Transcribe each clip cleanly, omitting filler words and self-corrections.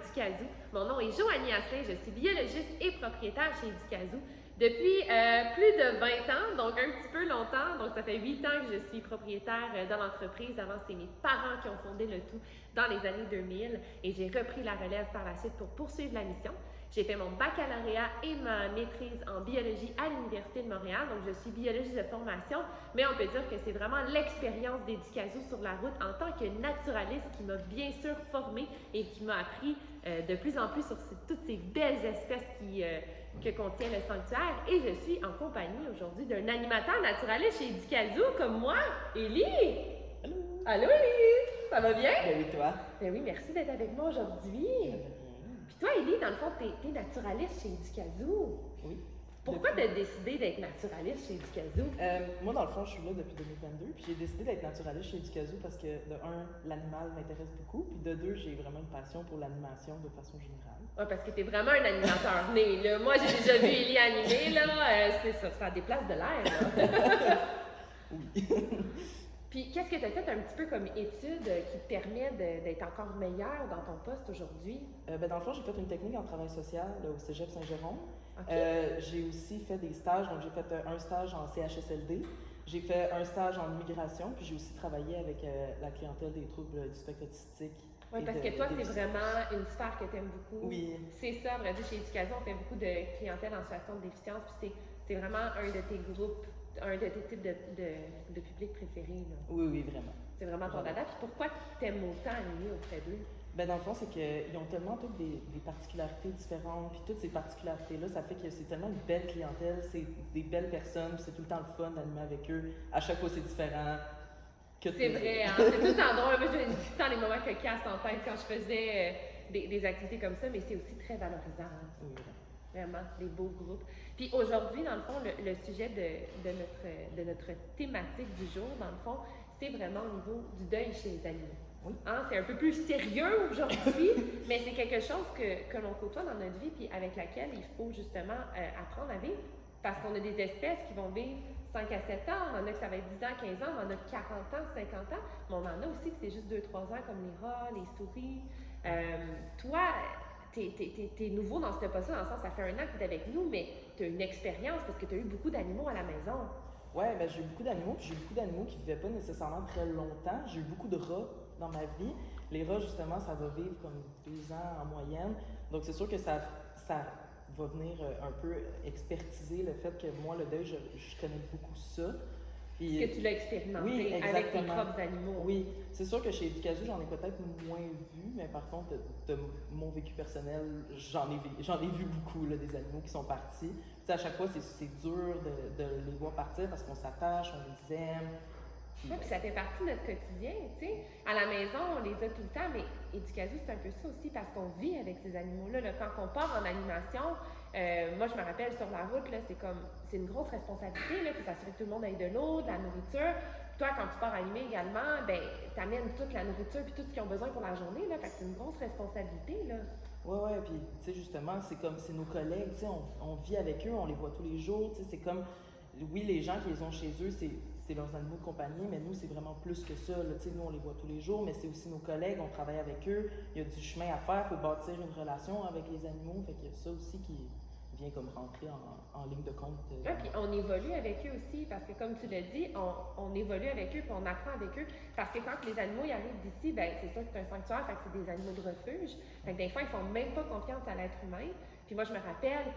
Éducazou. Mon nom est Joanie Asselin, je suis biologiste et propriétaire chez Éducazou depuis plus de 20 ans, donc un petit peu longtemps. Donc ça fait 8 ans que je suis propriétaire de l'entreprise. Avant, c'est mes parents qui ont fondé le tout dans les années 2000 et j'ai repris la relève par la suite pour poursuivre la mission. J'ai fait mon baccalauréat et ma maîtrise en biologie à l'Université de Montréal, donc je suis biologiste de formation, mais on peut dire que c'est vraiment l'expérience d'Éducazou sur la route en tant que naturaliste qui m'a bien sûr formée et qui m'a appris de plus en plus sur toutes ces belles espèces que contient le sanctuaire. Et je suis en compagnie aujourd'hui d'un animateur naturaliste chez Éducazou comme moi, Élie. Allô! Allô Élie, ça va bien? Ben oui, toi? Ben oui, merci d'être avec moi aujourd'hui. Puis toi, Élie, dans le fond, t'es naturaliste chez Éducazou. Oui. Pourquoi t'as décidé d'être naturaliste chez Éducazou? Moi, dans le fond, je suis là depuis 2022, puis j'ai décidé d'être naturaliste chez Éducazou parce que, de un, l'animal m'intéresse beaucoup, puis de deux, j'ai vraiment une passion pour l'animation de façon générale. Ouais, parce que t'es vraiment un animateur né, là. Moi, j'ai déjà vu Élie animer, là. C'est ça déplace de l'air, là. Oui. Puis, qu'est-ce que tu as fait un petit peu comme étude qui te permet d'être encore meilleur dans ton poste aujourd'hui? Dans le fond, j'ai fait une technique en travail social au Cégep Saint-Jérôme. Okay. J'ai aussi fait des stages, donc j'ai fait un stage en CHSLD, j'ai fait un stage en immigration, puis j'ai aussi travaillé avec la clientèle des troubles du spectre autistique. Oui, parce que toi, c'est vraiment une sphère que tu aimes beaucoup. Oui. C'est ça, à vrai dire, chez Éducazou, on fait beaucoup de clientèle en situation de déficience, puis c'est vraiment un de tes groupes, un de tes types de public préférés, là. Oui, oui, vraiment. C'est vraiment ton dada. Puis pourquoi tu aimes autant animer auprès d'eux? Dans le fond, c'est qu'ils ont tellement toutes des particularités différentes, puis toutes ces particularités-là, ça fait que c'est tellement une belle clientèle, c'est des belles personnes, puis c'est tout le temps le fun d'animer avec eux. À chaque fois, c'est différent. C'est vrai, hein? C'est tout le temps drôle. Moi, j'ai tout le temps les moments cocasses en tête quand je faisais des activités comme ça, mais c'est aussi très valorisant. Hein? Oui. Vraiment, des beaux groupes. Puis aujourd'hui, dans le fond, le sujet de notre thématique du jour, dans le fond, c'est vraiment au niveau du deuil chez les animaux. Oui. Hein? C'est un peu plus sérieux aujourd'hui, mais c'est quelque chose que l'on côtoie dans notre vie, puis avec laquelle il faut justement apprendre à vivre. Parce qu'on a des espèces qui vont vivre 5 à 7 ans, on en a que ça va être 10 ans, 15 ans, on en a 40 ans, 50 ans, mais on en a aussi que c'est juste 2-3 ans, comme les rats, les souris. Toi, t'es nouveau dans ce poste-là, dans le sens, ça fait 1 an que tu es avec nous, mais tu as une expérience parce que tu as eu beaucoup d'animaux à la maison. Oui, j'ai eu beaucoup d'animaux, puis j'ai eu beaucoup d'animaux qui ne vivaient pas nécessairement très longtemps. J'ai eu beaucoup de rats dans ma vie. Les rats, justement, ça va vivre comme 2 ans en moyenne. Donc, c'est sûr que ça va venir un peu expertiser le fait que moi, le deuil, je connais beaucoup ça. Puis, est-ce que tu l'as expérimenté oui, avec tes propres animaux? Oui, c'est sûr que chez Éducazou, j'en ai peut-être moins vu, mais par contre, de mon vécu personnel, j'en ai vu beaucoup, là, des animaux qui sont partis. Tu sais, à chaque fois, c'est dur de les voir partir parce qu'on s'attache, on les aime. Oui, puis ça fait partie de notre quotidien, tu sais. À la maison, on les a tout le temps, mais Éducazou, c'est un peu ça aussi parce qu'on vit avec ces animaux-là. Là. Quand on part en animation, moi, je me rappelle, sur la route, là, c'est une grosse responsabilité, là, puis s'assurer que tout le monde ait de l'eau, de la nourriture. Puis toi, quand tu pars animer également, ben, t'amènes toute la nourriture puis tout ce qu'ils ont besoin pour la journée, là. Fait que c'est une grosse responsabilité, là. Oui, puis, tu sais, justement, c'est nos collègues, tu sais, on vit avec eux, on les voit tous les jours, tu sais, c'est comme... Oui, les gens qui les ont chez eux, c'est leurs animaux de compagnie, mais nous, c'est vraiment plus que ça. Là. Nous, on les voit tous les jours, mais c'est aussi nos collègues, on travaille avec eux. Il y a du chemin à faire, il faut bâtir une relation avec les animaux. Fait qu'il y a ça aussi qui vient comme rentrer en ligne de compte. Oui, puis on évolue avec eux aussi, parce que comme tu l'as dit, on évolue avec eux, puis on apprend avec eux. Parce que quand les animaux y arrivent d'ici, ben c'est sûr que c'est un sanctuaire, fait que c'est des animaux de refuge. Fait que des fois, ils font même pas confiance à l'être humain. Puis moi, je me rappelle,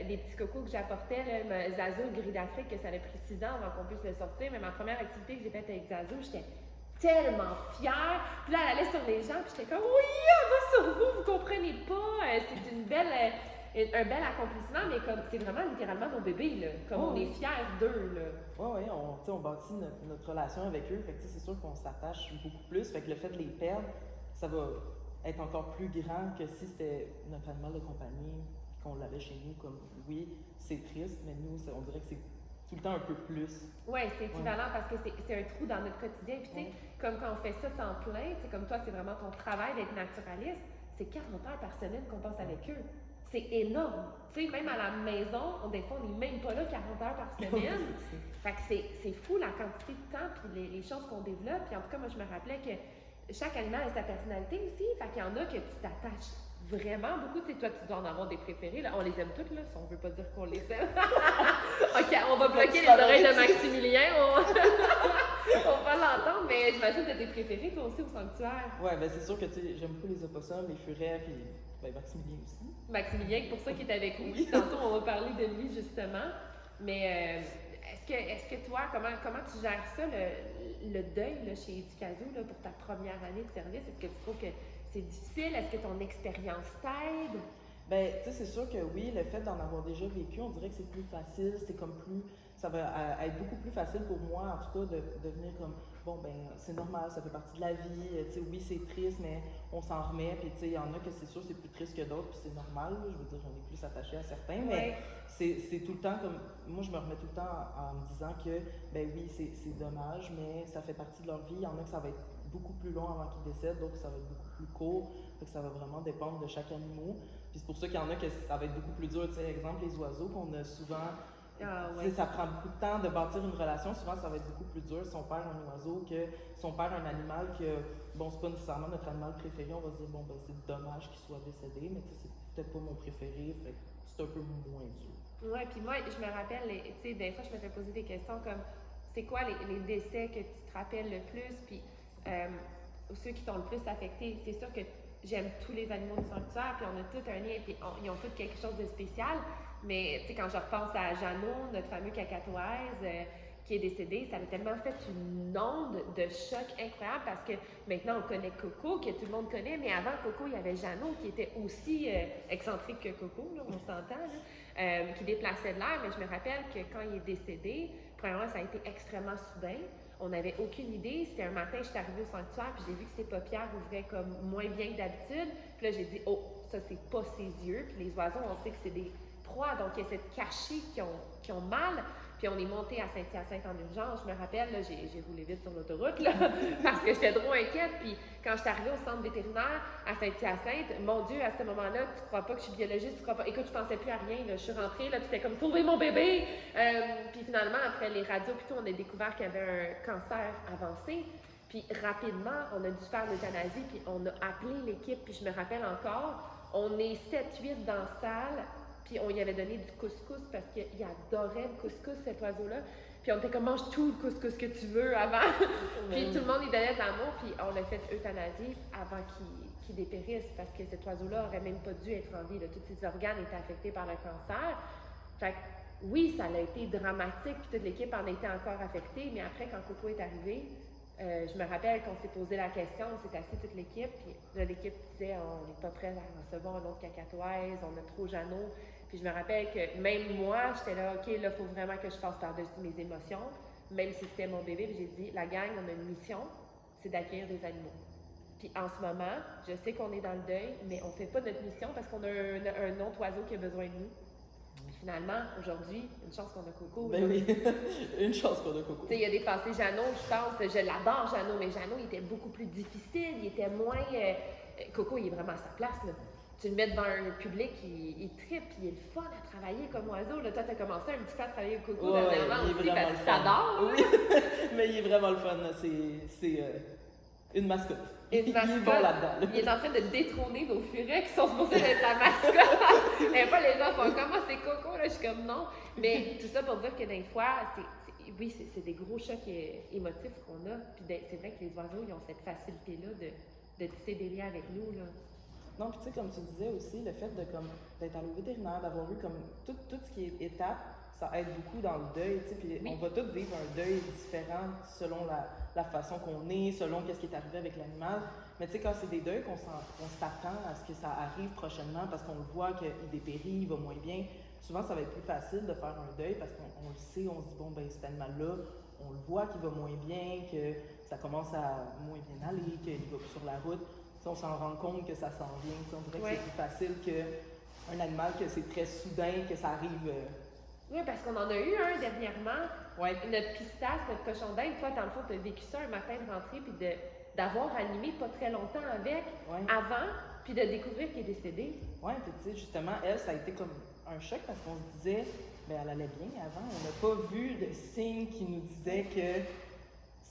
les petits cocos que j'apportais, Zazo, le gris d'Afrique, que ça a pris 6 ans avant qu'on puisse le sortir. Mais ma première activité que j'ai faite avec Zazo, j'étais tellement fière. Puis là, elle allait sur les gens, puis j'étais comme « Oui, elle va sur vous, vous comprenez pas. C'est un bel accomplissement, mais comme c'est vraiment littéralement nos bébés, là. Comme on est fiers d'eux, là. Oui, on bâtit notre relation avec eux. Fait que c'est sûr qu'on s'attache beaucoup plus. Fait que le fait de les perdre, ça va être encore plus grand que si c'était notre animal de compagnie qu'on l'avait chez nous. Comme oui, c'est triste, mais nous, on dirait que c'est tout le temps un peu plus. Oui, c'est équivalent parce que c'est un trou dans notre quotidien. Puis tu sais, comme quand on fait ça temps plein, tu sais, comme toi, c'est vraiment ton travail d'être naturaliste, c'est 40 heures par semaine qu'on passe avec eux. C'est énorme. Tu sais, même à la maison, des fois, on n'est même pas là 40 heures par semaine. Fait que c'est fou la quantité de temps puis les choses qu'on développe. Puis en tout cas, moi, je me rappelais que chaque animal a sa personnalité aussi. Fait qu'il y en a que tu t'attaches vraiment beaucoup. Tu sais, toi, tu dois en avoir des préférés. Là. On les aime toutes, là, si on veut pas dire qu'on les aime. OK, on va bloquer les oreilles de Maximilien. On va l'entendre, mais j'imagine que t'as tes préférés, toi aussi, au sanctuaire. Ouais, ben c'est sûr que, tu sais, j'aime beaucoup les opossums, les furets, puis ben, Maximilien aussi. Maximilien, pour ça qu'il est avec nous. Oui. Tantôt, on va parler de lui, justement. Mais est-ce que toi, comment tu gères ça, le deuil là, chez Éducazou, là, pour ta première année de service? Est-ce que tu trouves que c'est difficile? Est-ce que ton expérience t'aide? Ben, tu sais, c'est sûr que oui, le fait d'en avoir déjà vécu, on dirait que c'est plus facile, c'est comme plus, ça va être beaucoup plus facile pour moi, en tout cas, de venir comme, bon, ben, c'est normal, ça fait partie de la vie, tu sais, oui, c'est triste, mais on s'en remet, puis tu sais, il y en a que c'est sûr, c'est plus triste que d'autres, puis c'est normal, là, je veux dire, on est plus attaché à certains, mais c'est tout le temps comme, moi, je me remets tout le temps en me disant que, ben oui, c'est dommage, mais ça fait partie de leur vie, il y en a que ça va être beaucoup plus long avant qu'ils décèdent, d'autres ça va être beaucoup plus court, fait que ça va vraiment dépendre de chaque animal. Puis c'est pour ça qu'il y en a que ça va être beaucoup plus dur. Tu sais, exemple, les oiseaux qu'on a souvent, ça prend beaucoup de temps de bâtir une relation. Souvent, ça va être beaucoup plus dur si on perd un oiseau que si on perd un animal que, bon, c'est pas nécessairement notre animal préféré. On va se dire, bon, ben c'est dommage qu'il soit décédé, mais tu sais, c'est peut-être pas mon préféré, fait que c'est un peu moins dur. Ouais, puis moi, je me rappelle, tu sais, des fois, je me fais poser des questions comme, c'est quoi les décès que tu te rappelles le plus, puis ceux qui t'ont le plus affecté. C'est sûr que j'aime tous les animaux du sanctuaire, puis on a tous un lien, puis ils ont tous quelque chose de spécial. Mais tu sais, quand je repense à Jeannot, notre fameux cacatoise, qui est décédé, ça a tellement fait une onde de choc incroyable parce que maintenant on connaît Coco, que tout le monde connaît, mais avant Coco, il y avait Jeannot qui était aussi excentrique que Coco, là, on s'entend, qui déplaçait de l'air. Mais je me rappelle que quand il est décédé, premièrement, ça a été extrêmement soudain. On n'avait aucune idée. C'était un matin, je suis arrivée au sanctuaire, puis j'ai vu que ses paupières ouvraient comme moins bien que d'habitude. Puis là, j'ai dit, oh, ça, c'est pas ses yeux. Puis les oiseaux, on sait que c'est des proies, donc il y a cette cachée qui ont mal. Puis on est monté à Saint-Hyacinthe en urgence. Je me rappelle, là, j'ai roulé vite sur l'autoroute, là, parce que j'étais trop inquiète. Puis quand je suis arrivée au centre vétérinaire à Saint-Hyacinthe, mon Dieu, à ce moment-là, tu crois pas que je suis biologiste, tu crois pas. Écoute, je pensais plus à rien, là. Je suis rentrée, là, puis c'était comme sauver mon bébé. Puis finalement, après les radios, puis tout, on a découvert qu'il y avait un cancer avancé. Puis rapidement, on a dû faire l'euthanasie, puis on a appelé l'équipe, puis je me rappelle encore, on est 7-8 dans la salle. Puis on lui avait donné du couscous parce qu'il adorait le couscous, cet oiseau-là. Puis on était comme, mange tout le couscous que tu veux avant. Puis tout le monde lui donnait de l'amour. Puis on l'a fait euthanasie avant qu'il dépérisse parce que cet oiseau-là aurait même pas dû être en vie. Là. Tous ses organes étaient affectés par le cancer. Fait que oui, ça a été dramatique. Puis toute l'équipe en était encore affectée. Mais après, quand Coco est arrivé, je me rappelle qu'on s'est posé la question, on s'est assis toute l'équipe, puis là, l'équipe disait on n'est pas prêt à recevoir un autre cacatoise, on a trop Jeannot. Puis je me rappelle que même moi, j'étais là, OK, là, il faut vraiment que je passe par-dessus mes émotions, même si c'était mon bébé. Puis j'ai dit, la gang, on a une mission, c'est d'accueillir des animaux. Puis en ce moment, je sais qu'on est dans le deuil, mais on ne fait pas notre mission parce qu'on a un autre oiseau qui a besoin de nous. Finalement, aujourd'hui, une chance qu'on a Coco. Ben oui, une chance qu'on a Coco. Tu sais, il y a des passés Jeannot, je pense, je l'adore Jeannot, mais Jeannot, il était beaucoup plus difficile, il était moins... Coco, il est vraiment à sa place, là. Tu le mets devant un public, il trippe, il est le fun à travailler comme oiseau. Là, toi, tu as commencé un petit peu à travailler avec Coco dernièrement aussi parce que t'adores. Oui, mais il est vraiment le fun. C'est une mascotte. Une mascotte. Il est bon là-dedans. Là. Il est en train de détrôner nos furets qui sont supposés être la mascotte. Mais pas les gens font comment c'est Coco, là, je suis comme non. Mais tout ça pour dire que des fois, oui, c'est des gros chocs émotifs qu'on a. Puis c'est vrai que les oiseaux, ils ont cette facilité-là de tisser des liens avec nous, là. Non, puis tu sais, comme tu disais aussi, le fait d'être allé au vétérinaire, d'avoir eu comme tout ce qui est étape, ça aide beaucoup dans le deuil, tu sais, puis on va tous vivre un deuil différent selon la façon qu'on est, selon qu'est-ce qui est arrivé avec l'animal. Mais tu sais, quand c'est des deuils, qu'on s'attend à ce que ça arrive prochainement parce qu'on le voit qu'il dépérit, il va moins bien, souvent ça va être plus facile de faire un deuil parce qu'on le sait, on se dit, bon, ben cet animal-là, on le voit qu'il va moins bien, que ça commence à moins bien aller, qu'il va plus sur la route. On s'en rend compte que ça s'en vient. On dirait que c'est plus facile qu'un animal, que c'est très soudain, que ça arrive. Oui, parce qu'on en a eu un dernièrement. Ouais. Notre pistache, notre cochon d'Inde. Toi, dans le fond, tu as vécu ça un matin de rentrée, puis d'avoir animé pas très longtemps avec, avant, puis de découvrir qu'il est décédé. Oui, puis tu sais, justement, elle, ça a été comme un choc parce qu'on se disait, ben elle allait bien avant. On n'a pas vu de signes qui nous disaient que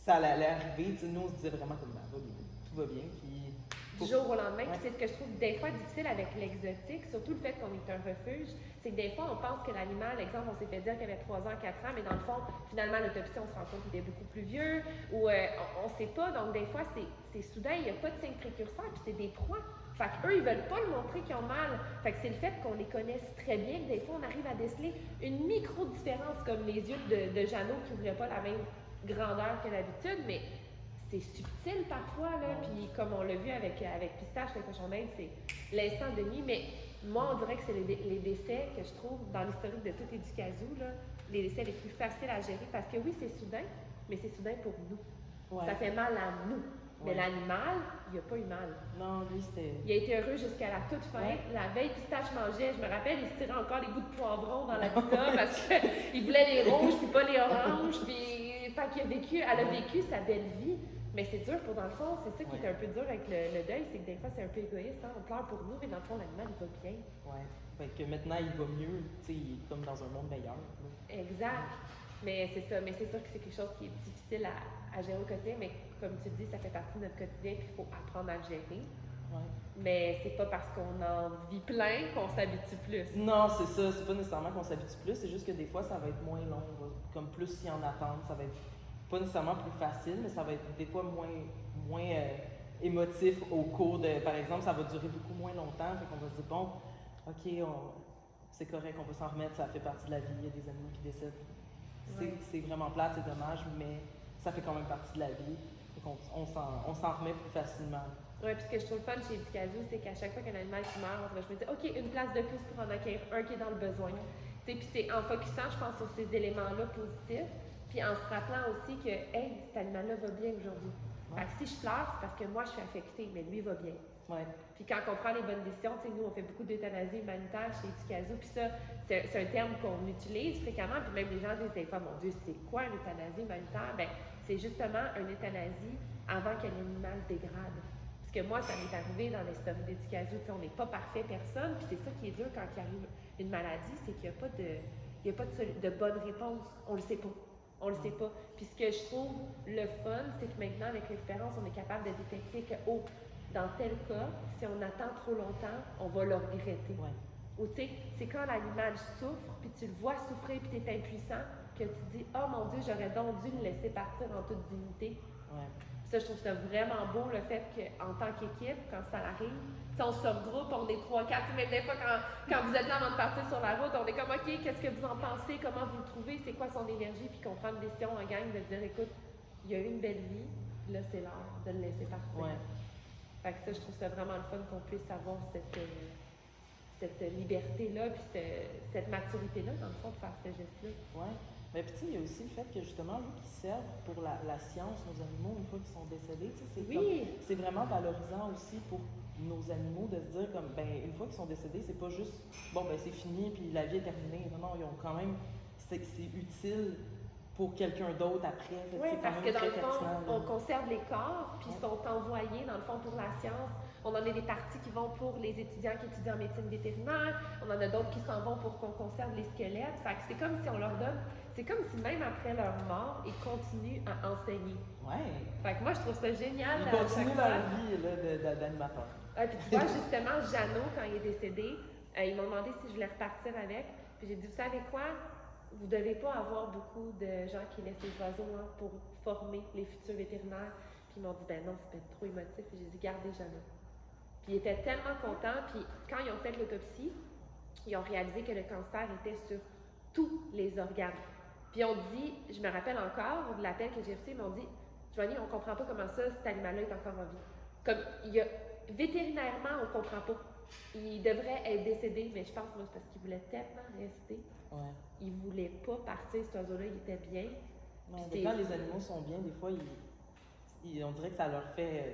ça allait arriver. Tu sais, nous, on se disait vraiment comme, ben, va bien, tout va bien. Puis du jour au lendemain. Puis c'est ce que je trouve des fois difficile avec l'exotique, surtout le fait qu'on est un refuge, c'est que des fois on pense que l'animal, exemple, on s'est fait dire qu'il avait 3 ans, 4 ans, mais dans le fond, finalement, à l'autopsie, on se rend compte qu'il était beaucoup plus vieux, ou on sait pas, donc des fois, c'est soudain, il n'y a pas de signe précurseur, puis c'est des proies. Fait qu'eux, ils veulent pas le montrer qu'ils ont mal. Fait que c'est le fait qu'on les connaisse très bien, que des fois, on arrive à déceler une micro-différence, comme les yeux de Jeannot qui n'ouvraient pas la même grandeur que d'habitude, mais c'est subtil parfois, là, puis comme on l'a vu avec Pistache, le cochon d'Inde, c'est l'instant de nuit, mais moi, on dirait que c'est les décès que je trouve dans l'historique de tout Éducazou, là, les décès les plus faciles à gérer, parce que oui, c'est soudain, mais c'est soudain pour nous. Ouais. Ça fait mal à nous. Mais l'animal, il n'a pas eu mal. Non, lui, c'était... Il a été heureux jusqu'à la toute fin. Ouais. La veille, Pistache mangeait, je me rappelle, il se tirait encore les bouts de poivron dans la pita parce qu'il voulait les rouges puis pas les oranges. Puis, fait qu'il a vécu, elle a vécu sa belle vie. Mais c'est dur pour, dans le fond, c'est ça qui est un peu dur avec le deuil, c'est que des fois, c'est un peu égoïste. Hein? On pleure pour nous, mais dans le fond, l'animal, il va bien. Ouais. Fait que maintenant, il va mieux, tu sais, il est comme dans un monde meilleur. Là. Exact. Mais c'est ça. Mais c'est sûr que c'est quelque chose qui est difficile à gérer au quotidien, mais comme tu dis, ça fait partie de notre quotidien, puis il faut apprendre à le gérer. Ouais. Mais c'est pas parce qu'on en vit plein qu'on s'habitue plus. Non, c'est ça. C'est pas nécessairement qu'on s'habitue plus, c'est juste que des fois, ça va être moins long. Comme plus s'y en attendre, ça va être pas nécessairement plus facile, mais ça va être des fois moins émotif au cours de... Par exemple, ça va durer beaucoup moins longtemps, fait qu'on va se dire, bon, OK, c'est correct, on va s'en remettre, ça fait partie de la vie, il y a des animaux qui décèdent. C'est vraiment plate, c'est dommage, mais ça fait quand même partie de la vie. On s'en remet plus facilement. Oui, puis ce que je trouve fun chez Éducazou, c'est qu'à chaque fois qu'un animal qui meurt, je me dis, OK, une place de plus pour en acquérir un qui est dans le besoin. Puis c'est en focusant, je pense, sur ces éléments-là positifs, puis en se rappelant aussi que, hey, cet animal-là va bien aujourd'hui. Fait que si je pleure, c'est parce que moi, je suis affectée, mais lui va bien. Ouais. Puis quand on prend les bonnes décisions, tu sais, nous, on fait beaucoup d'euthanasie humanitaire chez Éducazou, puis ça, c'est un terme qu'on utilise fréquemment, puis même les gens disent des fois, mon Dieu, c'est quoi une euthanasie humanitaire? Bien, c'est justement une euthanasie avant que l'animal dégrade. Parce que moi, ça m'est arrivé dans l'histoire d'Éducazou, tu sais, on n'est pas parfait personne, puis c'est ça qui est dur quand il arrive une maladie, c'est qu'il n'y a pas de bonne réponse. On le sait pas. On le sait pas. Puis ce que je trouve le fun, c'est que maintenant, avec l'expérience, on est capable de détecter que, dans tel cas, si on attend trop longtemps, on va le regretter. Ouais. Ou tu sais, c'est quand l'animal souffre, puis tu le vois souffrir, puis tu es impuissant, que tu dis « Oh mon Dieu, j'aurais donc dû le laisser partir en toute dignité. Ouais. » Ça, je trouve ça vraiment beau, le fait qu'en tant qu'équipe, quand ça arrive, on se regroupe, on est 3-4, mais des fois, quand vous êtes là avant de partir sur la route, on est comme « OK, qu'est-ce que vous en pensez? Comment vous le trouvez? C'est quoi son énergie? » Puis qu'on prend une décision en gang de dire « Écoute, il y a eu une belle vie, là, c'est l'heure de le laisser partir. Ouais. » Fait que ça, je trouve ça vraiment le fun qu'on puisse avoir cette liberté-là, puis cette maturité-là, dans le fond, de faire ce geste-là. Oui. Mais puis, tu sais, il y a aussi le fait que, justement, vu qu'ils servent pour la science, nos animaux, une fois qu'ils sont décédés, tu sais, c'est vraiment valorisant aussi pour nos animaux de se dire, comme, ben, une fois qu'ils sont décédés, c'est pas juste, bon, ben, c'est fini, puis la vie est terminée. Non, ils ont quand même, c'est utile pour quelqu'un d'autre après. Oui, parce que dans le fond, on conserve les corps, puis ils sont envoyés, dans le fond, pour la science. On en a des parties qui vont pour les étudiants qui étudient en médecine vétérinaire. On en a d'autres qui s'en vont pour qu'on conserve les squelettes. Fait que c'est comme si on leur donne... C'est comme si même après leur mort, ils continuent à enseigner. Ouais. Fait que moi, je trouve ça génial. Ils continuent leur vie d'animateur. Puis tu vois, justement, Jeannot, quand il est décédé, ils m'ont demandé si je voulais repartir avec. Puis j'ai dit, vous savez quoi? Vous ne devez pas avoir beaucoup de gens qui laissent les oiseaux pour former les futurs vétérinaires. Puis ils m'ont dit, ben non, c'est peut-être trop émotif. Puis j'ai dit, gardez Jeannot. Puis ils étaient tellement contents. Puis quand ils ont fait l'autopsie, ils ont réalisé que le cancer était sur tous les organes. Puis on dit, je me rappelle encore de l'appel que j'ai reçu, ils m'ont dit, Joanie, on ne comprend pas comment ça, cet animal-là est encore en vie. Comme, vétérinairement, on ne comprend pas. Il devrait être décédé, mais je pense, moi, c'est parce qu'il voulait tellement rester. Ouais. Il ne voulait pas partir, cet oiseau-là, il était bien. Ouais, quand les animaux sont bien, des fois, on dirait que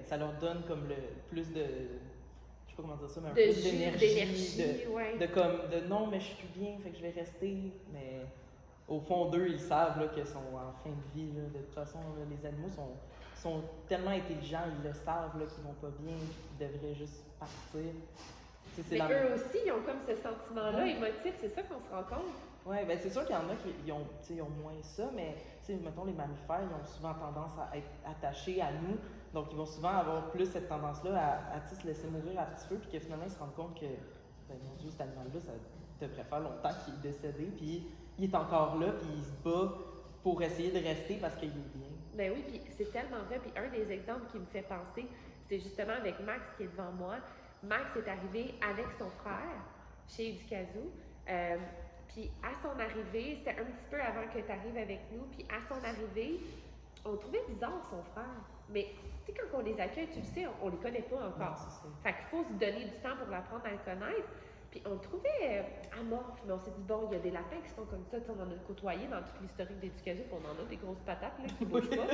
ça leur donne comme le plus de, je sais pas comment dire ça, mais un peu d'énergie, de non, mais je suis bien, fait que je vais rester. Mais au fond d'eux, ils savent là, qu'ils sont en fin de vie. Là. De toute façon, là, les animaux sont tellement intelligents, ils le savent là, qu'ils vont pas bien, qu'ils devraient juste partir. Mais eux aussi, ils ont comme ce sentiment-là émotif, c'est ça qu'on se rend compte. Oui, ben c'est sûr qu'il y en a qui ont moins ça, mais mettons les mammifères, ils ont souvent tendance à être attachés à nous, donc ils vont souvent avoir plus cette tendance-là à se laisser mourir à petit feu, puis que finalement ils se rendent compte que, ben mon Dieu, cet animal-là, ça devrait faire longtemps qu'il est décédé, puis il est encore là, puis il se bat pour essayer de rester parce qu'il est bien. Ben oui, puis c'est tellement vrai, puis un des exemples qui me fait penser, c'est justement avec Max qui est devant moi. Max est arrivé avec son frère chez Educazou. Puis à son arrivée, c'était un petit peu avant que tu arrives avec nous, puis à son arrivée, on trouvait bizarre son frère. Mais tu sais, quand on les accueille, tu le sais, on les connaît pas encore. Non, fait qu'il faut se donner du temps pour l'apprendre à le connaître. Puis on le trouvait amorphe, mais on s'est dit, bon, il y a des lapins qui sont comme ça, on en a côtoyé dans toute l'historique d'Éducazou, puis on en a des grosses patates là, qui bougent pas.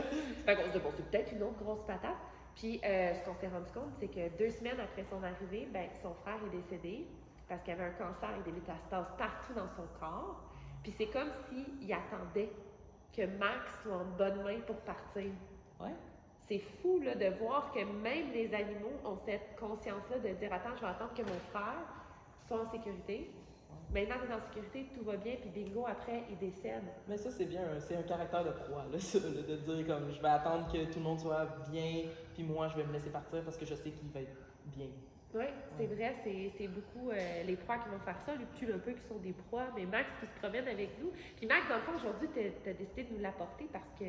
Fait qu'on se dit, bon, c'est peut-être une autre grosse patate. Puis ce qu'on s'est rendu compte, c'est que 2 semaines après son arrivée, ben, son frère est décédé parce qu'il avait un cancer et des métastases partout dans son corps. Puis c'est comme s'il attendait que Max soit en bonne main pour partir. Ouais. C'est fou là, de voir que même les animaux ont cette conscience-là de dire, attends, je vais attendre que mon frère soit en sécurité. Maintenant, tu es en sécurité, tout va bien, puis bingo, après, il décède. Mais ça, c'est bien, c'est un caractère de proie, là, ça, là, de dire comme je vais attendre que tout le monde soit bien, puis moi, je vais me laisser partir parce que je sais qu'il va être bien. Oui, c'est vrai, c'est beaucoup les proies qui vont faire ça, les petits un peu qui sont des proies, mais Max qui se promène avec nous. Puis Max, dans le fond, aujourd'hui, tu as décidé de nous l'apporter parce que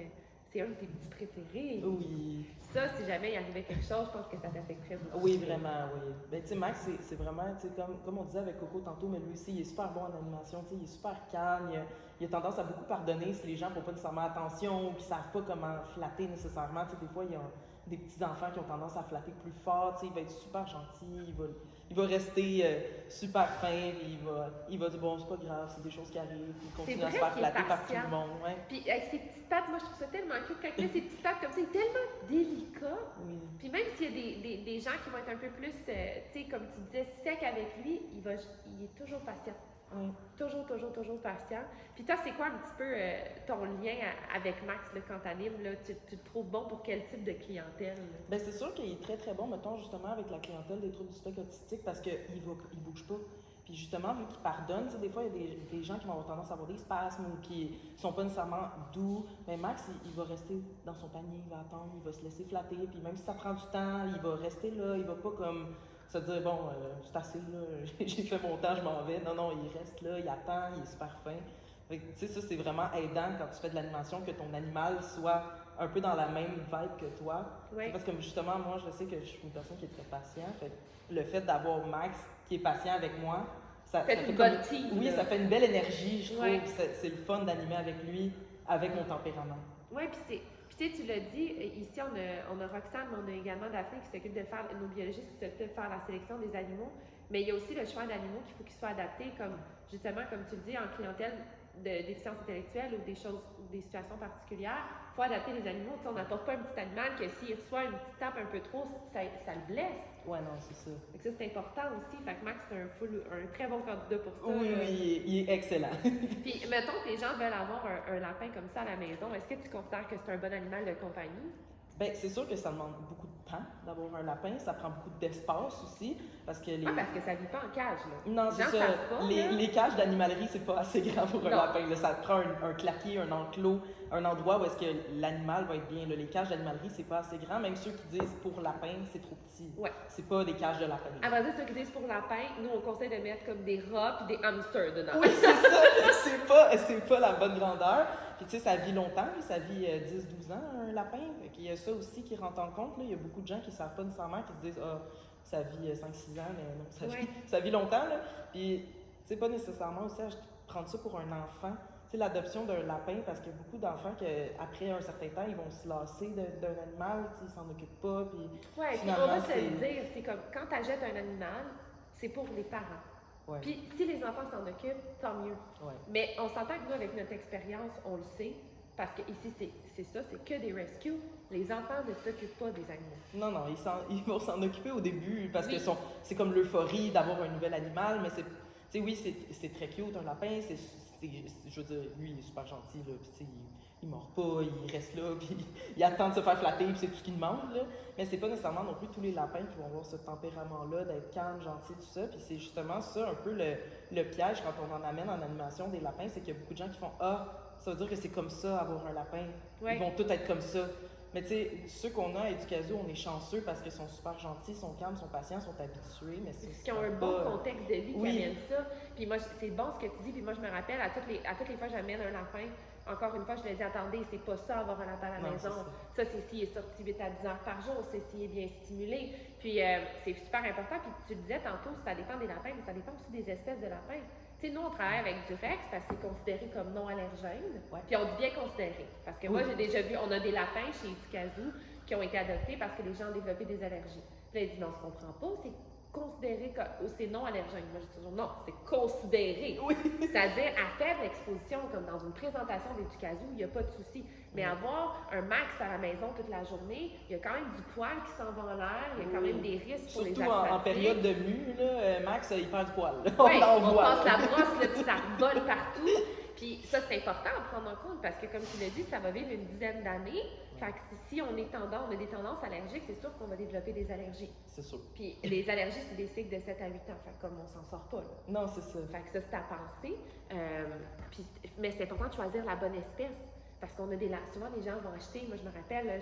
c'est un de tes petits préférés. Oui. Ça, si jamais il arrivait quelque chose, je pense que ça t'affecterait beaucoup. Oui, vraiment, oui. Ben, tu sais, Max, c'est vraiment, tu sais, comme on disait avec Coco tantôt, mais lui aussi, il est super bon en animation, tu sais, il est super calme, il a tendance à beaucoup pardonner si les gens ne font pas nécessairement attention, puis ne savent pas comment flatter nécessairement. Tu sais, des fois, il y a des petits-enfants qui ont tendance à flatter plus fort, tu sais, il va être super gentil, il va rester super fin, puis il va dire, bon, c'est pas grave, c'est des choses qui arrivent, puis il continue à se faire flatter par tout le monde. Ouais. Puis avec ses petites pattes, moi, je trouve ça tellement cute. Quand il a ses petites pattes comme ça, il est tellement délicat. Oui. Puis même s'il y a des gens qui vont être un peu plus, tu sais, comme tu disais, sec avec lui, il est toujours patient. Oui. Toujours patient. Puis toi, c'est quoi un petit peu ton lien avec Max là, quand t'animes? Tu le trouves bon pour quel type de clientèle? Bien, c'est sûr qu'il est très, très bon, mettons, justement, avec la clientèle des troubles du spectre autistique parce qu'il ne bouge pas. Puis justement, vu qu'il pardonne, des fois, il y a des gens qui vont avoir tendance à avoir des spasmes ou qui ne sont pas nécessairement doux. Mais Max, il va rester dans son panier, il va attendre, il va se laisser flatter. Puis même si ça prend du temps, il va rester là, il va pas comme se dire, bon, c'est assez, là, j'ai fait mon temps, je m'en vais. Non, il reste là, il attend, il est super fin. Tu sais, ça, c'est vraiment aidant quand tu fais de l'animation que ton animal soit un peu dans la même vibe que toi. Oui. Parce que justement, moi, je sais que je suis une personne qui est très patiente. Le fait d'avoir Max qui est patient avec moi, ça fait une bonne team. Oui, ça fait une belle énergie, je trouve. Ouais. C'est le fun d'animer avec lui, avec mon tempérament. Oui, puis tu l'as dit, ici on a Roxane, mais on a également Daphné qui s'occupe de faire, nos biologistes qui s'occupent de faire la sélection des animaux. Mais il y a aussi le choix d'animaux qu'il faut qu'ils soient adaptés, comme justement, comme tu le dis, en clientèle de déficience intellectuelle ou des situations particulières. Il faut adapter les animaux. Tu sais, on n'apporte pas un petit animal que s'il reçoit une petite tape un peu trop, ça le blesse. Ouais, non, c'est ça. Fait que ça, c'est important aussi. Fait que Max, c'est un très bon candidat pour ça. Oui, il est excellent. Puis, mettons que les gens veulent avoir un lapin comme ça à la maison. Est-ce que tu considères que c'est un bon animal de compagnie? Bien, c'est sûr que ça demande beaucoup de temps d'avoir un lapin. Ça prend beaucoup d'espace aussi. Parce que parce que ça ne vit pas en cage, là. Non, c'est ça. Les cages d'animalerie, c'est pas assez grand pour un lapin. Là, ça te prend un clapier, un enclos, un endroit où est-ce que l'animal va être bien. Là, les cages d'animalerie, c'est pas assez grand. Même ceux qui disent pour lapin, c'est trop petit. Ouais. C'est pas des cages de lapin. À vrai dire, ceux qui disent pour lapin, nous, on conseille de mettre comme des rats et des hamsters dedans. Oui, c'est ça. c'est pas la bonne grandeur. Puis, tu sais, ça vit longtemps. Ça vit 10-12 ans, un lapin. Il y a ça aussi qui rentre en compte. Là. Il y a beaucoup de gens qui savent pas nécessairement, qui se disent « Ah, ça vit 5-6 ans, mais non, ça vit longtemps. » Là. Puis, tu sais, pas nécessairement aussi à prendre ça pour un enfant. Tu sais, l'adoption d'un lapin, parce qu'il y a beaucoup d'enfants qu'après un certain temps, ils vont se lasser d'un animal, ils s'en occupent pas. Puis, puis on va se le dire, c'est comme quand tu achètes un animal, c'est pour les parents. Ouais. Puis si les enfants s'en occupent, tant mieux. Ouais. Mais on s'entend que nous, avec notre expérience, on le sait, parce qu'ici, c'est ça, c'est que des rescues. Les enfants ne s'occupent pas des animaux. Non, ils vont s'en occuper au début, parce que c'est comme l'euphorie d'avoir un nouvel animal, mais c'est très cute, un lapin, je veux dire, lui, il est super gentil, là, puis il mord pas, il reste là, puis il attend de se faire flatter, puis c'est tout ce qu'il demande, là. Mais c'est pas nécessairement non plus tous les lapins qui vont avoir ce tempérament-là, d'être calme, gentil, tout ça. Puis c'est justement ça, un peu le piège quand on en amène en animation des lapins, c'est qu'il y a beaucoup de gens qui font « Ah, ça veut dire que c'est comme ça, avoir un lapin. Ouais. Ils vont tous être comme ça. » Mais tu sais, ceux qu'on a à Educazoo, on est chanceux parce qu'ils sont super gentils, sont calmes, sont patients, sont habitués, mais c'est... Qui ont un bon contexte de vie, qui Oui. amènent ça. Puis moi, c'est bon ce que tu dis, puis moi, je me rappelle, à toutes les fois que j'amène un lapin, encore une fois, je leur dis, attendez, c'est pas ça, avoir un lapin à la Non, maison. Ça, c'est s'il est sorti 8 à 10 heures par jour, c'est s'il est bien stimulé. Puis c'est super important. Puis tu le disais tantôt, ça dépend des lapins, mais ça dépend aussi des espèces de lapins. Tu sais, nous, on travaille avec du Rex parce que c'est considéré comme non allergène. Ouais. Puis on dit bien considéré. Parce que moi, j'ai déjà vu, on a des lapins chez Educazoo qui ont été adoptés parce que les gens ont développé des allergies. Puis là, ils disent, mais on se comprend pas, c'est considéré comme, ou c'est non allergène. Moi, je dis toujours, non, c'est considéré. Oui. C'est-à-dire, à faible exposition, comme dans une présentation d'Educazoo, il n'y a pas de souci. Mais avoir un max à la maison toute la journée, il y a quand même du poil qui s'en va en l'air, il y a quand même des risques pour les Surtout en période de mue, là, Max, il perd du poil. Là. Oui, on on voit. passe la brosse, là, puis ça vole partout. Puis ça, c'est important à prendre en compte parce que, comme tu l'as dit, ça va vivre une dizaine d'années. Fait que si on a des tendances allergiques, c'est sûr qu'on va développer des allergies. C'est sûr. Puis les allergies, c'est des cycles de 7 à 8 ans. Fait que comme on s'en sort pas, là. Non, c'est ça. Fait que ça, c'est à penser. Mais c'est important de choisir la bonne espèce. Parce qu'on a souvent, les gens vont acheter, moi je me rappelle, là,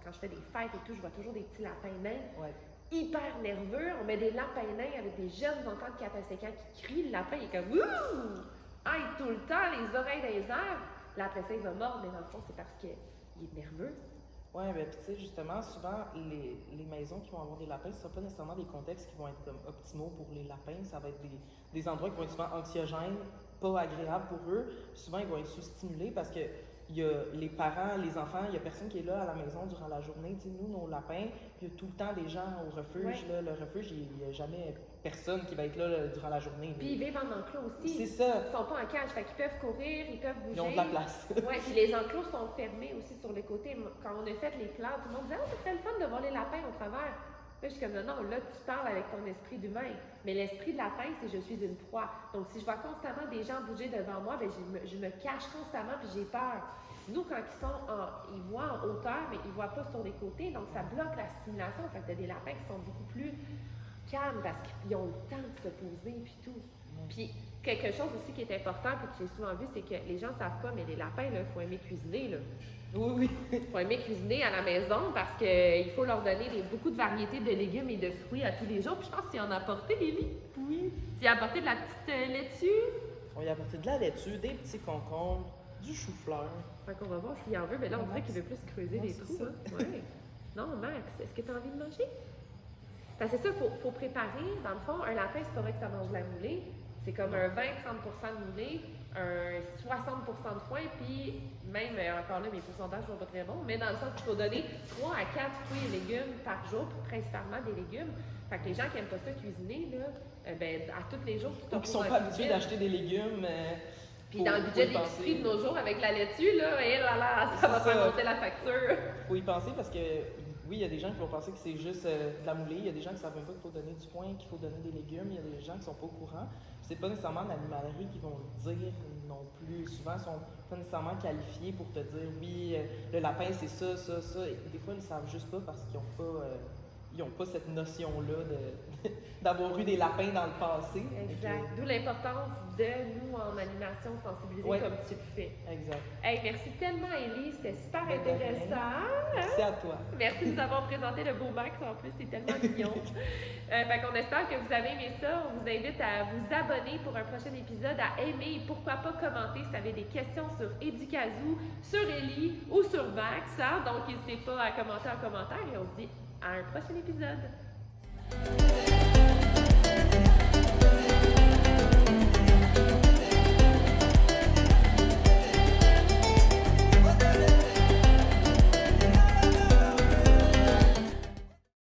quand je fais des fêtes et tout, je vois toujours des petits lapins nains. Ouais. Hyper nerveux. On met des lapins nains avec des jeunes enfants de 4 à 5 ans qui crient. Le lapin il est comme ouh! Aïe tout le temps, les oreilles dans les airs. Là, après ça, il va mordre, mais dans le fond, c'est parce qu'il est nerveux. Oui, mais puis tu sais, justement, souvent, les maisons qui vont avoir des lapins, ce ne sont pas nécessairement des contextes qui vont être comme optimaux pour les lapins. Ça va être des endroits qui vont être souvent anxiogènes, pas agréables pour eux. Puis souvent, ils vont être sous-stimulés parce que il y a les parents, les enfants, il n'y a personne qui est là à la maison durant la journée. Tu sais, nous, nos lapins, il y a tout le temps des gens au refuge. Ouais. Là, le refuge, il n'y a jamais personne qui va être là durant la journée. Puis ils vivent en enclos aussi. C'est ça. Ils sont pas en cage, fait qu'ils peuvent courir, ils peuvent bouger. Ils ont de la place. Oui, puis les enclos sont fermés aussi sur les côtés. Quand on a fait les plans, tout le monde disait « Ah, ça serait le fun de voir les lapins au travers. » Là, je suis comme « Non, là, tu parles avec ton esprit d'humain. » Mais l'esprit de lapin, c'est « Je suis une proie. » Donc, si je vois constamment des gens bouger devant moi, ben, je me cache constamment puis j'ai peur. Nous, quand ils voient en hauteur, mais ils ne voient pas sur les côtés, donc ça bloque la stimulation. Fait que t'as des lapins qui sont beaucoup plus calmes parce qu'ils ont le temps de se poser puis tout. Puis quelque chose aussi qui est important et que j'ai souvent vu, c'est que les gens ne savent pas, mais les lapins, il faut aimer cuisiner. Là. Oui, oui. Il faut aimer cuisiner à la maison parce qu'il faut leur donner beaucoup de variétés de légumes et de fruits à tous les jours. Puis je pense qu'il en a apporté, Lily. Oui. Tu as apporté de la petite laitue. On y a apporté de la laitue, des petits concombres, du chou-fleur. Fait qu'on va voir s'il en veut. Mais là, on dirait qu'il veut plus creuser Non, les c'est trous. ça. Hein? Ouais. Non, Max, est-ce que tu as envie de manger? Parce que c'est ça, il faut préparer. Dans le fond, un lapin, c'est pas vrai que ça mange de la moulée. C'est comme un 20-30% de moulée, un 60% de foin, puis même, encore là, mes pourcentages sont pas très bons, mais dans le sens qu'il faut donner 3 à 4 fruits et légumes par jour, principalement des légumes. Fait que les gens qui n'aiment pas ça cuisiner, là, ben, à tous les jours, tu Ou qui sont pas habitués d'acheter des légumes. Puis dans le budget d'épicerie de nos jours, avec la laitue, là, et là, là, ça va faire monter la facture. Faut y penser parce que, oui, il y a des gens qui vont penser que c'est juste de la moulée. Il y a des gens qui ne savent même pas qu'il faut donner du foin, qu'il faut donner des légumes. Il y a des gens qui ne sont pas au courant. C'est pas nécessairement l'animalerie qui vont le dire non plus. Souvent, ils ne sont pas nécessairement qualifiés pour te dire, oui, le lapin, c'est ça, ça, ça. Et des fois, ils ne savent juste pas parce qu'ils n'ont pas cette notion-là d'avoir eu des lapins dans le passé. Exact. D'où l'importance de nous, en animation, sensibiliser comme tu le fais. Exact. Hey, merci tellement, Élie. C'était super intéressant. Merci à toi. Merci de nous avoir présenté le beau Max en plus. C'est tellement mignon. Fait qu'on espère que vous avez aimé ça. On vous invite à vous abonner pour un prochain épisode, à aimer et pourquoi pas commenter si vous avez des questions sur Educazoo, sur Élie ou sur Max. Hein? Donc, n'hésitez pas à commenter en commentaire et on se dit à un prochain épisode.